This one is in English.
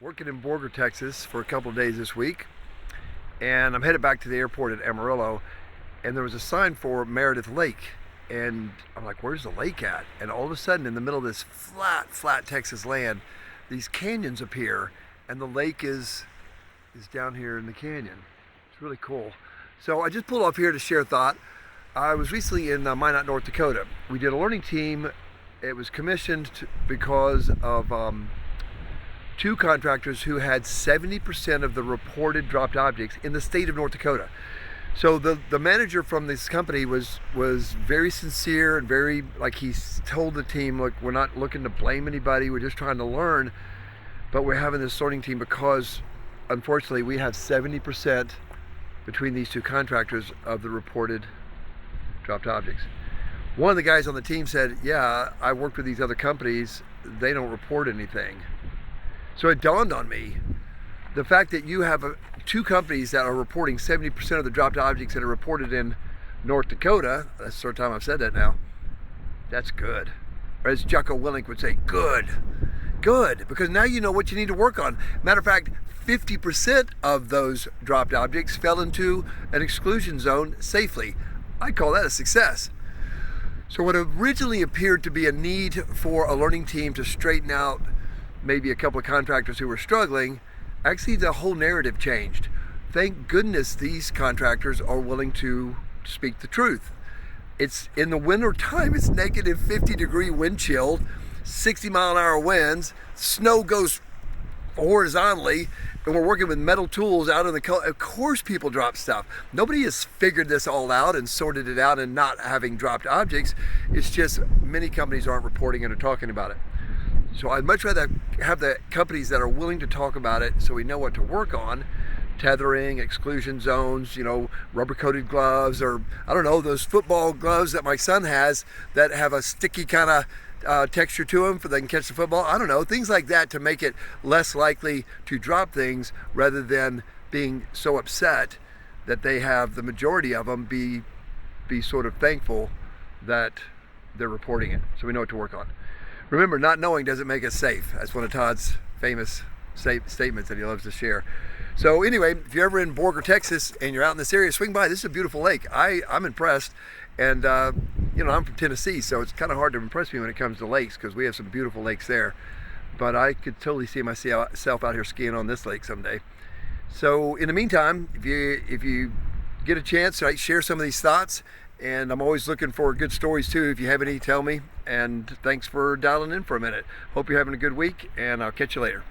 working in Borger, Texas for a couple of days this week, and I'm headed back to the airport at Amarillo, and there was a sign for Meredith Lake, and I'm like, where's the lake at? And all of a sudden, in the middle of this flat Texas land, these canyons appear, and the lake is down here in the canyon. It's really cool. So I just pulled off here to share a thought. I was recently in Minot, North Dakota. We did a learning team. It was commissioned because of two contractors who had 70% of the reported dropped objects in the state of North Dakota. So the manager from this company was very sincere and very, like, he told the team, look, we're not looking to blame anybody, we're just trying to learn, but we're having this sorting team because unfortunately we have 70% between these two contractors of the reported dropped objects. One of the guys on the team said, yeah, I worked with these other companies, they don't report anything. So it dawned on me, the fact that you have two companies that are reporting 70% of the dropped objects that are reported in North Dakota, that's the third time I've said that now, that's good. Or as Jocko Willink would say, good, because now you know what you need to work on. Matter of fact, 50% of those dropped objects fell into an exclusion zone safely. I call that a success. So what originally appeared to be a need for a learning team to straighten out maybe a couple of contractors who were struggling, actually the whole narrative changed. Thank goodness these contractors are willing to speak the truth. It's in the winter time, it's negative 50-degree wind chill, 60-mile-an-hour winds, snow goes horizontally, and we're working with metal tools out in the cold. Of course people drop stuff. Nobody has figured this all out and sorted it out and not having dropped objects. It's just many companies aren't reporting it or talking about it. So I'd much rather have the companies that are willing to talk about it so we know what to work on. Tethering, exclusion zones, rubber-coated gloves, or I don't know, those football gloves that my son has that have a sticky kind of texture to them so they can catch the football. I don't know, things like that to make it less likely to drop things rather than being so upset that they have the majority of them be sort of thankful that they're reporting it so we know what to work on. Remember, not knowing doesn't make us safe. That's one of Todd's famous statements that he loves to share. So anyway, if you're ever in Borger, Texas, and you're out in this area, swing by. This is a beautiful lake. I'm impressed. And, I'm from Tennessee, so it's kind of hard to impress me when it comes to lakes because we have some beautiful lakes there. But I could totally see myself out here skiing on this lake someday. So in the meantime, if you get a chance, right, share some of these thoughts. And I'm always looking for good stories too. If you have any, tell me. And thanks for dialing in for a minute. Hope you're having a good week, and I'll catch you later.